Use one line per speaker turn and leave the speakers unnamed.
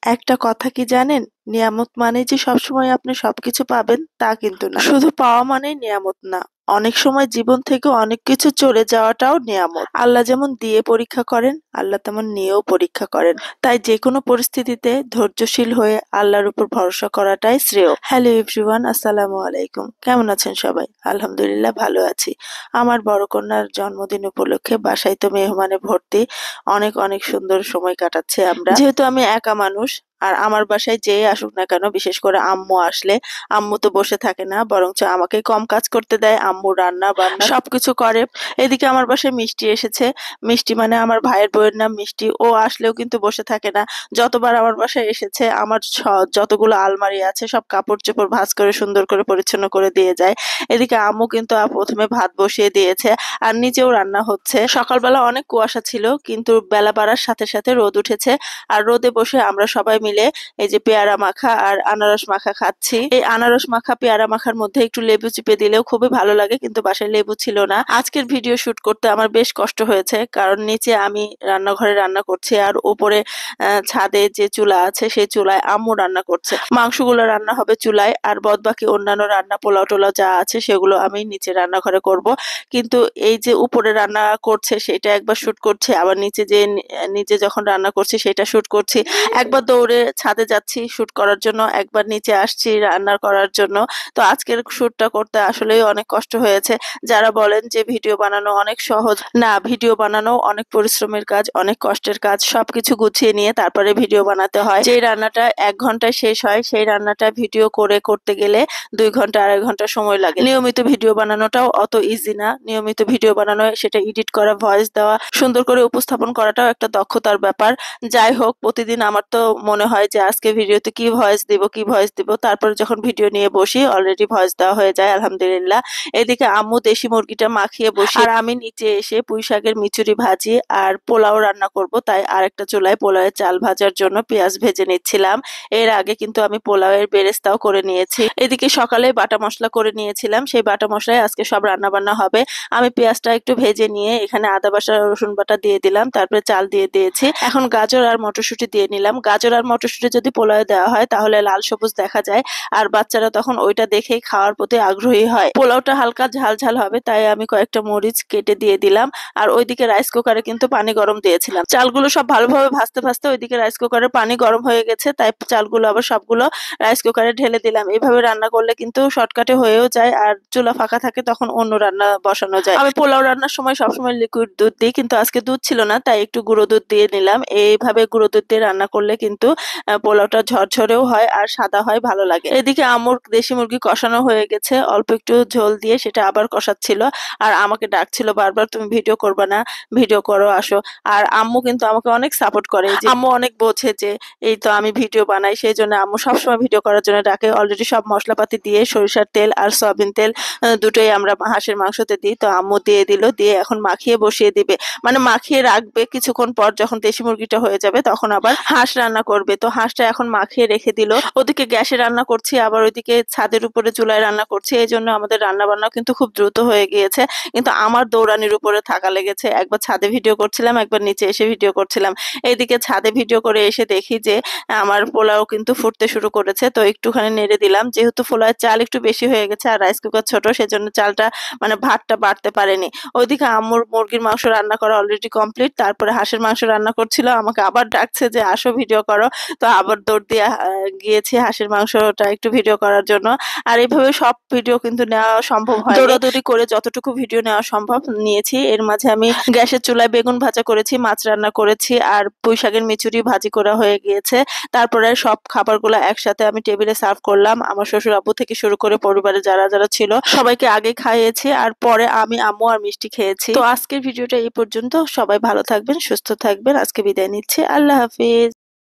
একটা কথা কি জানেন? নিয়ামত মানে যে সবসময় আপনি সবকিছু পাবেন তা কিন্তু না। শুধু পাওয়া মানেই নিয়ামত না। অনেক সময় জীবন থেকে অনেক কিছু চলে যাওয়াটাও নিয়ামত। আল্লাহ যেমন দিয়ে পরীক্ষা করেন, আল্লাহ তেমন নিয়েও পরীক্ষা করেন। তাই যেকোনো পরিস্থিতিতে ধৈর্যশীল হয়ে আল্লাহর উপর ভরসা করাটাই শ্রেয়। হ্যালো এভরিওয়ান, আসসালামু আলাইকুম। কেমন আছেন সবাই? আলহামদুলিল্লাহ ভালো আছি। আমার বড় কন্যার জন্মদিন উপলক্ষে বাসায় তো মেহমানে ভর্তি। অনেক অনেক সুন্দর সময় কাটাচ্ছি আমরা। যেহেতু আমি একা মানুষ, আর আমার বাসায় যেই আসুক না কেন, বিশেষ করে আম্মু আসলে, আম্মু তো বসে থাকে না, বরঞ্চ আমাকে কম কাজ করতে দেয়। আম্মু রান্না বান্না সবকিছু করে। এদিকে আমার বাসায় মিষ্টি এসেছে। মিষ্টি মানে আমার ভাইয়ের বউয়ের নাম মিষ্টি। ও আসলেও কিন্তু বসে থাকে না। যতবার আমার বাসায় এসেছে আমার যতগুলো আলমারি আছে সব কাপড় চোপড় ভাঁজ করে সুন্দর করে পরিচ্ছন্ন করে দিয়ে যায়। এদিকে আম্মু কিন্তু প্রথমে ভাত বসিয়ে দিয়েছে, আর নিচেও রান্না হচ্ছে। সকালবেলা অনেক কুয়াশা ছিল, কিন্তু বেলা বাড়ার সাথে সাথে রোদ উঠেছে। আর রোদে বসে আমরা সবাই মিলে এই যে পেয়ারা মাখা আর আনারস মাখা খাচ্ছি। এই আনারস মাখা পেয়ারা মাখার মধ্যে একটু লেবু চিপে দিলেও খুবই ভালো লাগে, কিন্তু বাসায় লেবু ছিল না। আজকের ভিডিও শুট করতে আমার বেশ কষ্ট হয়েছে, কারণ নিচে আমি রান্নাঘরে রান্না করছি, আর উপরে ছাদে যে চুলা আছে সেই চুলায় আম্মু রান্না করছে। মাংসগুলো রান্না হবে চুলায়, আর বাদবাকি অন্যান্য রান্না পোলাও টোলাও যা আছে সেগুলো আমি নিচে রান্নাঘরে করব। কিন্তু এই যে উপরে রান্না করছে সেটা একবার শুট করছে, আবার নিচে যে নিচে যখন রান্না করছি সেটা শুট করছি। একবার দৌড়ে ছাদে যাচ্ছি শুট করার জন্য, একবার নিচে আসছি রান্না করার জন্য। তো আজকের শুটটা করতে আসলেই অনেক কষ্ট হয়েছে। যারা বলেন যে ভিডিও বানানো অনেক সহজ, না, ভিডিও বানানো অনেক পরিশ্রমের কাজ, অনেক কষ্টের কাজ। সবকিছু গুছিয়ে নিয়ে তারপরে ভিডিও বানাতে হয়। যে রান্নাটা 1 ঘন্টায় শেষ হয় সেই রান্নাটা ভিডিও করতে গেলে 2 ঘন্টা 2.5 ঘন্টা সময় লাগে। নিয়মিত ভিডিও বানানোটাও অত ইজি না। নিয়মিত ভিডিও বানানো, সেটা এডিট করা, ভয়েস দেওয়া, সুন্দর করে উপস্থাপন করাটাও একটা দক্ষতার ব্যাপার। যাই হোক, প্রতিদিন আমার তো মনে হয় যে আজকে ভিডিওতে কি ভয়েস দিব। তারপরে যখন ভিডিও নিয়ে বসি অলরেডি ভয়েস দেওয়া হয়ে যায়, আলহামদুলিল্লাহ। এদিকে আম্মু দেশি মুরগিটা মাখিয়ে বসি, আর আমি নিচে এসে পুঁই শাকের মিচুরি ভাজি আর পোলাও রান্না করব। তাই আরেকটা চুলায় পোলাওয়ের চাল ভাজার জন্য পেঁয়াজ ভেজে নিচ্ছিলাম। এর আগে কিন্তু আমি পোলাওয়ের বেরেস্তাও করে নিয়েছি। এদিকে সকালে বাটা মশলা করে নিয়েছিলাম, সেই বাটা মশলায় আজকে সব রান্না বান্না হবে। আমি পেঁয়াজটা একটু ভেজে নিয়ে এখানে আদা বাটা রসুন বাটা দিয়ে দিলাম, তারপরে চাল দিয়ে দিয়েছি। এখন গাজর আর মটরশুঁটি দিয়ে নিলাম। গাজর আর মটরশুঁটি যদি পোলাওয়ে দেওয়া হয় তাহলে লাল সবুজ দেখা যায়, আর বাচ্চারা তখন ওইটা দেখেই খাওয়ার প্রতি আগ্রহী হয়। পোলাওটা হালকা ঝাল ঝাল হবে, তাই আমি কয়েকটা মরিচ কেটে দিয়ে দিলাম। আর ওইদিকে রাইস কুকারে কিন্তু পানি গরম দিয়েছিলাম। চালগুলো সব ভালোভাবে ভাজতে ভাজতে ওইদিকে রাইস কুকারের পানি গরম হয়ে গেছে, তাই চালগুলো আবার সবগুলো রাইস কুকারে ঢেলে দিলাম। এভাবে রান্না করলে কিন্তু শর্টকাটে হয়েও যায়, আর চুলা ফাঁকা থাকে তখন অন্য রান্না বসানো যায়। আমি পোলাও রান্নার সময় সবসময় লিকুইড দুধ দিই, কিন্তু আজকে দুধ ছিল না, তাই একটু গুঁড়ো দুধ দিয়ে নিলাম। এইভাবে গুঁড়ো দুধ দিয়ে রান্না করলে কিন্তু পোলাওটা ঝরঝরেও হয় আর সাদা হয়, ভালো লাগে। এদিকে আম্মুর দেশি মুরগি কষানো হয়ে গেছে, অল্প একটু ঝোল দিয়ে সেটা আবার কষাচ্ছিল, আর আমাকে ডাকছিল বারবার, তুমি ভিডিও করবা না, ভিডিও করো, আসো। আর আম্মু কিন্তু আমাকে অনেক সাপোর্ট করে। আম্মু অনেক বোঝে যে এই তো আমি ভিডিও বানাই, সেই জন্য আম্মু সবসময় ভিডিও করার জন্য ডাকে। অলরেডি সব মশলাপাতি দিয়ে সরিষার তেল আর সয়াবিন তেল দুটোই আমরা হাঁসের মাংসতে দিই, তো আম্মু দিয়ে দিল, দিয়ে এখন মাখিয়ে বসিয়ে দিবে, মানে মাখিয়ে রাখবে। কিছুক্ষণ পর যখন দেশি মুরগিটা হয়ে যাবে তখন আবার হাঁস রান্না করবে। তো হাঁসটা এখন মাখিয়ে রেখে দিল। ওদিকে গ্যাসে রান্না করছি, আবার ওইদিকে ছাদের উপরে চুলায় রান্না করছি। এই জন্য আমাদের রান্না বান্না কিন্তু খুব দ্রুত হয়ে গিয়েছে, কিন্তু আমার দৌড়ানির উপরে থাকা লেগেছে। একবার ছাদে ভিডিও করছিলাম, একবার নিচে এসে ভিডিও করছিলাম। এইদিকে ছাদে ভিডিও করে এসে দেখি যে আমার পোলাও কিন্তু ফুটতে শুরু করেছে, তো একটুখানি নেড়ে দিলাম। যেহেতু পোলাওয়ের চাল একটু বেশি হয়ে গেছে আর রাইস কুকার ছোট, সেজন্য চালটা মানে ভাতটা বাড়তে পারেনি। ওইদিকে আম্মুর মুরগির মাংস রান্না করা অলরেডি কমপ্লিট, তারপরে হাঁসের মাংস রান্না করছিল। আমাকে আবার ডাকছে যে আসো ভিডিও করো, তো আবার দৌড় দিয়ে গিয়েছি হাঁসের মাংসটা একটু ভিডিও করার জন্য। আর এইভাবে সব ভিডিও কিন্তু নেওয়া সম্ভব হয়, দৌড়াদৌড়ি করে যতটুকু ভিডিও নেওয়া সম্ভব নিয়েছি। এর মাঝে আমি গ্যাসের চুলায় বেগুন ভাজা করেছি, মাছ রান্না করেছি, আর পুঁই শাকের মিচুরি ভাজি করা হয়ে গিয়েছে। তারপরে সব খাবারগুলো একসাথে আমি টেবিলে সার্ভ করলাম। আমার শ্বশুর আব্বু থেকে শুরু করে পরিবারে যারা যারা ছিল সবাইকে আগে খাইয়েছি, আর পরে আমি, আম্মু আর মিষ্টি খেয়েছি। তো আজকের ভিডিওটা এই পর্যন্ত। সবাই ভালো থাকবেন, সুস্থ থাকবেন। আজকে বিদায় নিচ্ছি। আল্লাহ হাফিজ।